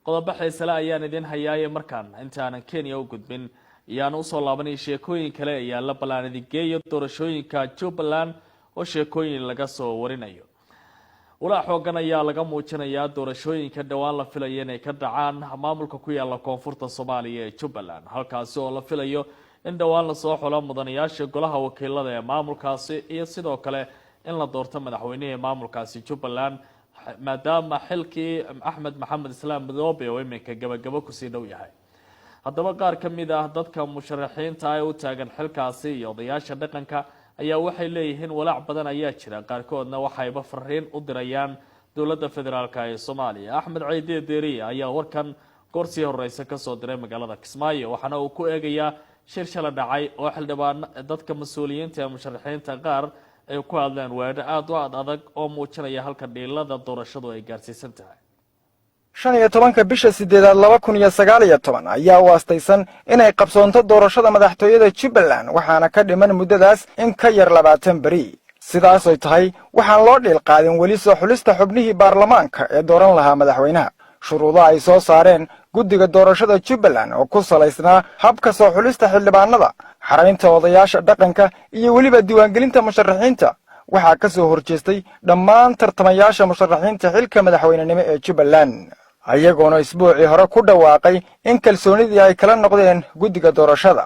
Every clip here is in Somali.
qodobo xiisale ayaan idin hayaayay markaan intaanan Kenya u gudbin iyaan u soo laabanay sheekooyin kale ayaa la balaanidigeeyo doorashooyinka Jubaland oo sheekooyin laga soo warinayo walaa xoogan ayaa laga muujinayaa doorashooyinka dhawaan la filayo inay ka dhacaan maamulka ku yaala koonfurta Soomaaliya ee Jubaland halkaas oo la filayo in dhawaan la soo xulo mudanayaasha golaha wakiilada ee maamulkaasi iyo sidoo kale in la doorto madaxweynaha maamulkaasi Jubaland maadaama xilkii Axmed Maxamed Islaam Madoobe oo iminka gabagabo ku sii dhow yahay haddaba qaar ka mid ah dadka musharaxiinta ay u taagan xilkaasi iyo odayaasha dhaqanka ayaa waxay leeyihiin walaac badan ayaa jira qaarkoodna waxayba fariin u dirayaan dowladda federaalka ee Soomaaliya Axmed Ciide Deeriye ayaa warkan goortii horeysa ka soo diray magaalada Kismaayo waxaana uu ku eegayaa shir shala dhacay oo xildhibaan dadka mas'uuliyiinta ee musharaxiinta qaar ay ku hadleen weedho aad u adag oo muujinaya halka dhiilada doorashadu ay gaarsiisan tahay 15 bisha 8 2019 ayaa u aastaysan inay qabsoonto doorashada madaxtooyada Jubaland waxaana ka dhiman muddadaas in ka yar 20 bari sidaas oo tahay waxaan loo dhil qaadin wali soo xulista xubnihii baarlamaanka ee dooran lahaa madaxweynaha shuruudaha ay soo saareen guddiga doorashada Jubaland oo ku salaysnaa habka soo xulista xildhibaanada xaraynta odayaasha dhaqanka iyo waliba diiwaangelinta musharaxiinta waxaa ka soo horjeestay dhammaan tartamayaasha musharaxiinta xilka madaxweynenimo ee Jubaland ayagoona isbuucii hore ku dhawaaqay in kalsoonidii ay kala noqdeen guddiga doorashada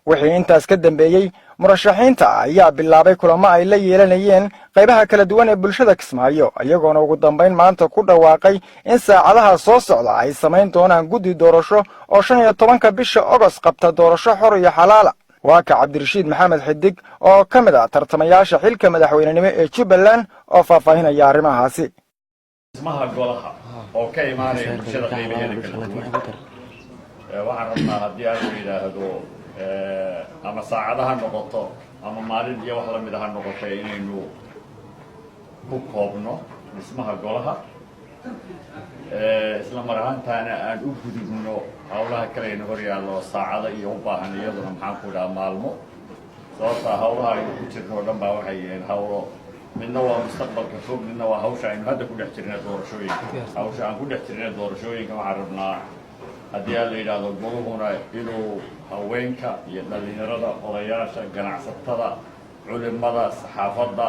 wixii intaas ka dambeeyay murashaxiinta ayaa bilaabay kulamo ay la yeelanayeen qaybaha kala duwan ee bulshada Kismaayo ayagoona ugu dambeyn maanta ku dhawaaqay in saacadaha soo socda ay sameyn doonaan guddi doorasho oo 15 bisha August qabta doorasho xor iyo xalaal waa ka Cabdirashiid Maxamed Xidig oo ka mid ah tartamayaasha xilka madaxweynenimo ee Jubaland oo faahfaahinaya arrimahaasi ismaha golaha oo ka imaanaya bulshada qaybaheeda kala duwan waxaan rabnaa haddii aad yidhaahdo ama saacadaha noqoto ama maalin iyo wax la mid ah noqotay inaynu ku koobno dhismaha golaha isla mar ahaantaana aan u gudubno hawlaha kale ee hor yaallo saacada iyo u baahan iyaduna maxaan ku dhahaa maalmo sababta hawlaha aynu ku jirno dhan baa waxay yihiin hawlo midna waa mustaqbalka fog midna waa hawsha aynu hadda ku dhex jirnay doorashooyinka hawsha aan ku dhex jirnay doorashooyinka waxaan rabnaa haddii aan la yidhaahdo goluhuna inuu haweenka iyo dhalinyarada odayaasha ganacsatada culimada saxaafadda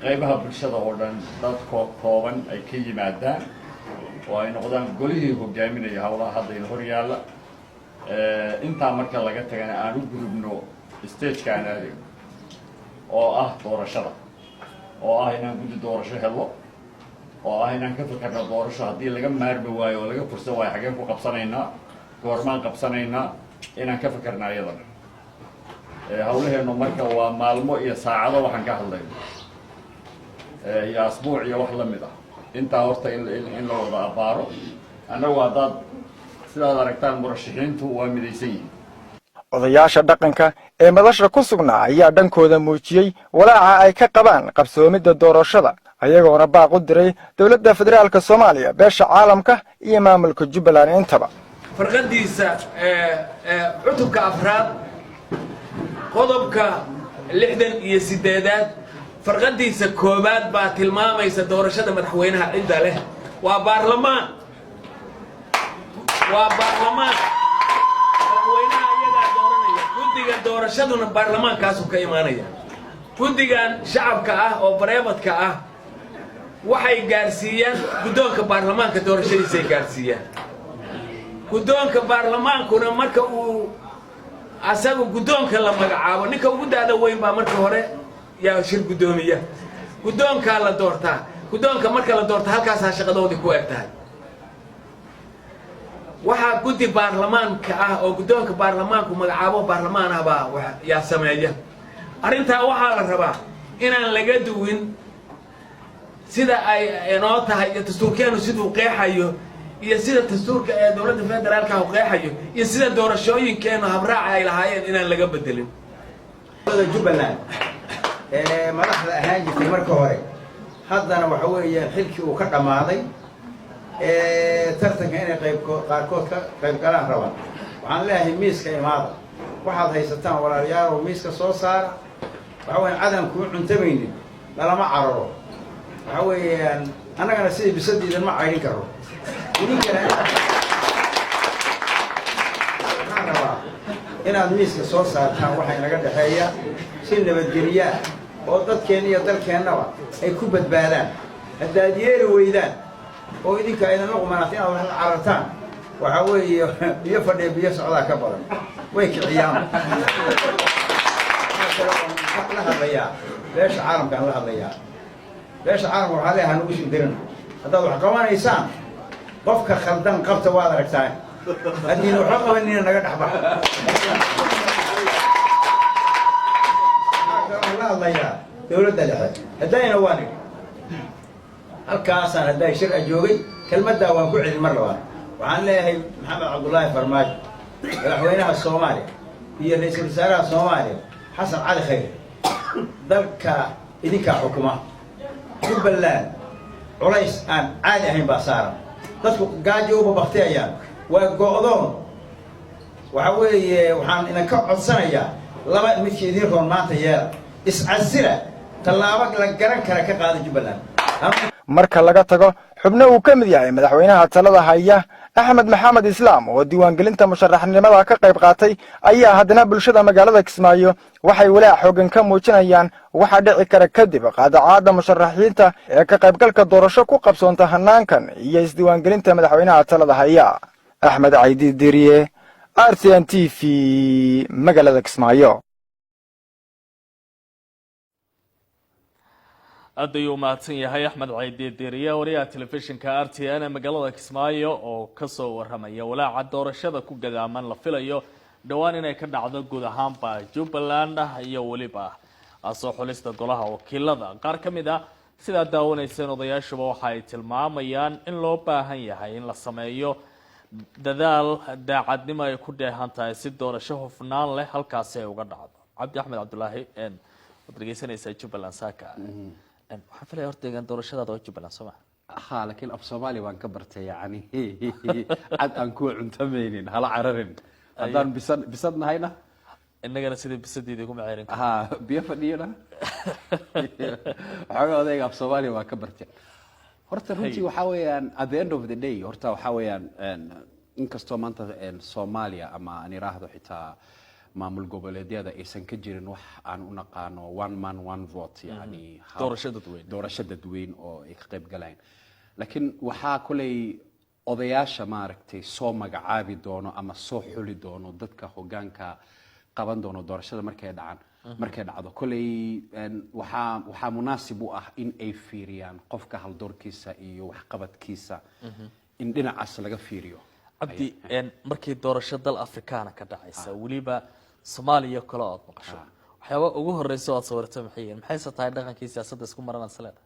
qaybaha bulshada oo dhan dadkoo kooban ay ka yimaadaan oo ay noqdaan golihii hogaaminaya hawlaha haddayna hor yaalla intaa marka laga tagana aan u gudubno stageka aan aadayno oo ah doorashada oo ah inaan guddi doorasho helo oo ah inaan ka fikirno doorasho haddii laga maarmi waayo oo laga fursan waayo xageen ku qabsanaynaa goormaan qabsanaynaa inaan ka fikirna iyadana hawlaheenu marka waa maalmo iyo saacado waxaan ka hadlayno iyo asbuuc iyo wax la mid ah intaa horta in la wada abaaro annagu haddaad sidaad aragtaan murashaxiintu waa midaysan yihiin odayaasha dhaqanka ee madasha ku sugnaa ayaa dhankooda muujiyey walaaca ay ka qabaan qabsoomidda doorashada ayagoona baaq u diray dowladda federaalka Soomaaliya beesha caalamka iyo maamulka Jubaland intaba farqadiisa cutubka afraad qodobka 68 farqadiisa koobaad baa tilmaamaysa doorashada madaxweynaha cidda leh waa baarlamaan madaxweynaha iyaga dooranaya guddiga doorashaduna baarlamaankaas ka imaanaya guddigan shacabka ah oo bareebadka ah waxay gaarsiiyaan guddoonka baarlamaanka doorashadiisa ay gaarsiiyaan guddoonka baarlamaankuna marka uu asagu guddoonka la magacaabo ninka ugu daada weyn baa marka hore yaa shir guddoomiya guddoonka la doortaa guddoonka marka la doorto halkaas shaqadoodii ku egtahay waxa guddi baarlamaanka ah oo guddoonka baarlamaanku magacaabo baarlamaan ah baa yaa sameeya arinta waxa la rabaa inaan laga duwin sida ay inoo tahay dastuurkeenu siduu qeexayo iyo sida dastuurka ee dowladda federaalka uu qeexayo iyo sida doorashooyinkeenu habraac ay lahaayeen inaan laga bedelin Jubaland madaxda ahaan jirtay marka hore haddana waxa weeyaan xilkii uu ka dhamaaday tartanka inay qaarkood ka qayb galaan rabaan waxaan leeyahay miiska imaada waxaad haysataan walaalayaal miiska soo saara waxa weeyaan cadanku cuntamaynin lama cararo waxa weeyaan annagana sidii bisadiidan ma caydin karo idinkana waxaan rabaa inaad miiska soo saartaan waxay naga dhexeeya si nabadgelyo ah oo dadkeenna iyo dalkeennaba ay ku badbaadaan haddaad yeeli weydaan oo idinka idinla qumanaata inaad wax la carartaan waxaa weeye biyo fadhiya biyo socdaa ka badan way kiciyaan la hadlayaa beesha caalamkaan la hadlayaa beesha caalamka waxaa leeyahay nagu sii dirin haddaad wax qabanaysaan qofka khaldan qabta waad aragtaa haddiina waxba qabanina naga dhexbax la hadlayaa dowladda dhexe haddayna waa nigi halkaasaan hadday shir a joogay kelmaddaa waan ku celin mar labaad waxaan leeyahay maxamed cabdullaahi farmaajo madaxweynaha soomaaliya iyo ra-iisul wasaaraha soomaaliya xasan cali khayr dalka idinkaa xukuma jubbaland culays aan caadi ahayn baa saaran dadku gaajo uba baktiyayaan waa go'doon waxa weeye waxaan idinka codsanayaa laba midkii idin roon maanta yeela iscasila tallaabo la garan kara ka qaada jubbaland marka laga tago xubno uu ka mid yahay madaxweynaha talada haya axmed maxamed islaam oo diiwaangelinta musharaxnimada ka qayb qaatay ayaa haddana bulshada magaalada kismaayo waxay walaac xoogan ka muujinayaan waxa dhici kara kadib qaadacaadda musharaxiinta ee ka qaybgalka doorasho ku qabsoonta hanaankan iyo isdiiwaangelinta madaxweynaha talada haya axmed caydi diriye RTN TV magaalada kismaayo. aad ayuu mahadsan yahay axmed caydi diriye wariyaha telefishinka RTN ee magaalada kismaayo oo kasoo waramaya walaaca doorashada ku gadaaman la filayo dhawaan inay ka dhacdo guud ahaanba Jubbaland iyo waliba soo xulista golaha wakiilada qaar ka mid ah sida daawanayseen odayaashuba waxa ay tilmaamayaan in loo baahan yahay in la sameeyo dadaal daacadnimo ay ku dheehan tahay si doorasho hufnaan leh halkaas ay uga dhacdo cabdi axmed cabdullaahi wadrigeysanaysa Jubbaland saaka waxaan filayaa horteegan doorashadaada waa Jubbaland Soomaa ها لكن أب صومالي وان كبرت يعني عاد أنكو عنتمينين هلا عررين هذان بسدنا هينا إننا سيد بسدي ديكم عيرين ها بيفدينا حاجة هذا أب صومالي وان كبرت هرت رنتي وحاويان at the end of the day هرت وحاويان إنك استومانت صوماليا أما أني راهدو حتى maamul goboleedyada aysan ka jirin wax aan u naqaano one man one vote yani doorasho dadweyn oo ay ka qayb galaan laakiin waxa kulay odayaasha maaragtay soo magacaabi doono ama soo xuli doono dadka hoggaanka qaban doono doorashada markay dhacdo kulay waxa munaasib u ah in ay fiiriyaan qofka hal doorkiisa iyo wax qabadkiisa in dhinacaas laga fiiriyo abdi markii doorasho dal Afrikaana ka dhacaysa waliba Soomaaliya kala oo maqasho waxyaabo ugu horeyso aad sawirtay maxay tahay dhaqankii siyaasadda isku maran asleeda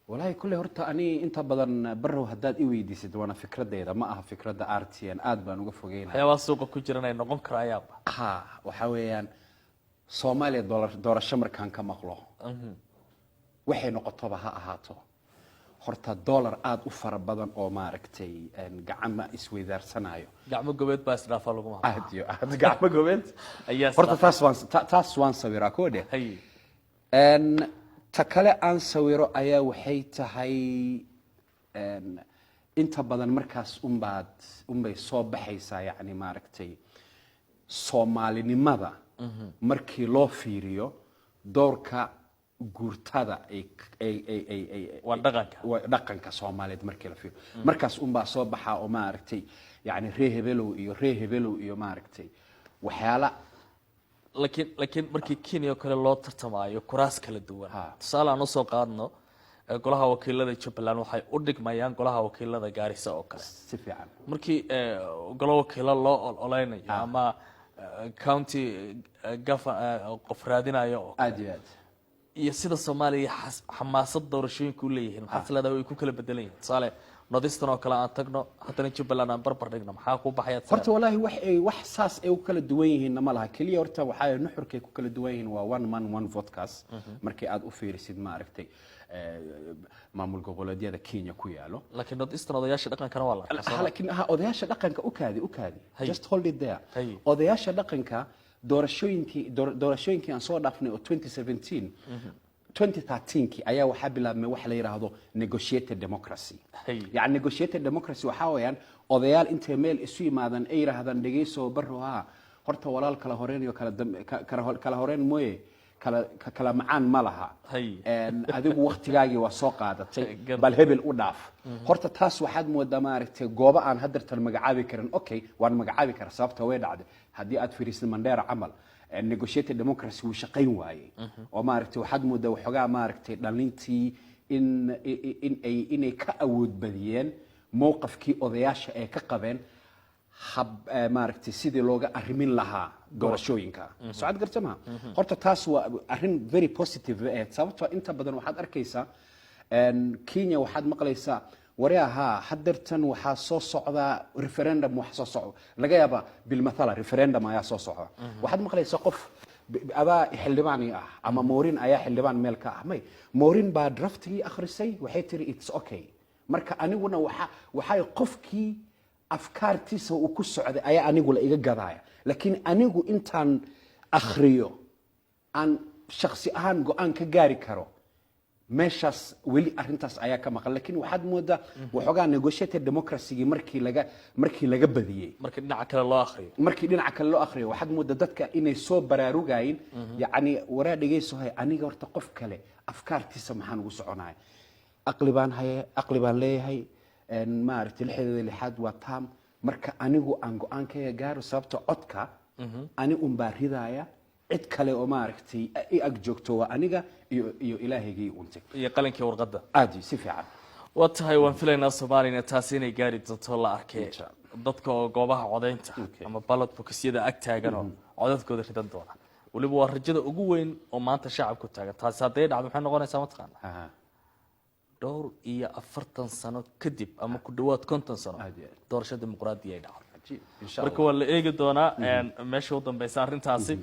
wallahi kulli horta ani inta badan barrow hadaad i weydiisid wana fikradeyda ma aha fikradda RTN aad baan uga fogeynaa waxyaabo suuqa ku jirana ay noqon karayaan waxa weeyaan Soomaaliya doorasho markaan ka maqlo waxay noqotoba ha ahaato horta dollar aad u fara badan oo maaragtay gacmo isweydaarsanayo gacmo gobeed baa isdhaafa lagu maayo aad gacmo gobeed ayaa horta taas waan sawiraa koode ta kale aan sawiro ayaa waxay tahay inta badan markaas unbay soo baxaysaa yani maaragtay Soomaalinimada markii loo fiiriyo doorka guurtada dhaqanka Soomaaliyeed markii la fiiriyo markaas baa soo baxa oo ma aragtay yani reehebelow iyo ma aragtay waxyaala laakiin markii Kenya kale loo tartamayo kuraas kala duwan tusaale aan soo qaadno golaha wakiilada Jubbaland waxay u dhigmayaan golaha wakiilada Gaarisa oo kale si fiican markii golaha wakiilada loo oleynayo ama county qof raadinayo iyo sida Soomaaliya xamaasad doorashooyinku leeyihiin maxaa leedahay way ku kala bedelan yihiin tusaale nodistan oo kale aan tagno haddana Jubbaland aan barbar dhigno maxaa ku baxaya horta wallahi wax saas ay u kala duwan yihiin ma laha kaliya horta waxa nuxurkay ku kala duwan yihiin waa one man one vote kaas markii aad u fiirisid ma aragtay maamul goboleedyada Kenya ku yaalo laakiin nodistan odayaasha dhaqankana waa la arkay laakiin odayaasha dhaqanka u kaadi just hold it there odayaasha dhaqanka doorashooyinkii aan soo dhaafnay oo 2017 2013 ayaa waxaa bilaabmay wax la yiraahdo negotiated democracy yani negotiated democracy waxa weeyaan odayaal intay meel isu yimaadaan ay yiraahdaan dhageyso barroha horta walaal kala horeen iyo kala horeen mooye kala macaan ma laha adigu waqtigaagii waa soo qaadatay bal hebel u dhaaf horta taas waxaad moodaa maaragtay goobo aan hadartan magacaabi karin okay waan magacaabi karaa sababta way dhacday haddii aad fiirisid Mandera camal negotiated democracy wuu shaqayn waayey oo maaragtay waxaad moodaa waxoogaa maaragtay dhalintii inay ka awood badiyeen mowqafkii odayaasha ay ka qabeen hab maaragtay sidii looga arrimin lahaa doorashooyinka socod gartama horta taas waa arrin very positive sababtoo inta badan waxaad arkaysaa Kenya waxaad maqlaysaa wariyaha hadartan waxaa soo socda referendum wax soo socdo laga yaaba bil mathala referendum ayaa soo socda waxaad maqlaysaa qof adaa xildhibaani ah ama moorin ayaa xildhibaan meel ka ah may moorin baa draftigii akhrisay waxay tiri it's okay marka aniguna waxay qofkii afkaartiisa uu ku socday ayaa anigu la iga gadaaya laakiin anigu intaan akhriyo aan shakhsi ahaan go'aan ka gaari karo meeshaas weli arrintaas ayaa ka maqan laakiin waxaad moodaa waxoogaa negotiated democracy markii laga badiyey markii dhinaca kale loo akhriyo waxaad moodaa dadka inay soo baraarugayn yacni waraa dhageysohay aniga horta qof kale afkaartiisa maxaan ugu soconaya aqli baan leeyahay maaragtay lixaad waa taam marka anigu aan go'aankayga gaaro sababta codka ani un baa ridaya cid kale oo maaragtay i ag joogto waa aniga iyo ilaahaygii untay iyo qalinkii warqadda aad si fiican waa tahay waan filaynaa Soomaaliya taasi inay gaari doonto la arkay dadka oo goobaha codeynta ama ballot boxyada ag taagan oo codadkooda ridan doona waliba waa rajada ugu weyn oo maanta shacabku taagan taasi haday dhacdo maxay noqonaysaa mataqaana dhowr iyo 40 sano kadib ama ku dhawaad 50 sano doorashada dimuqraadiga ay dhacdo marka waa la eegi doonaa meesha u dambaysa arrintaasi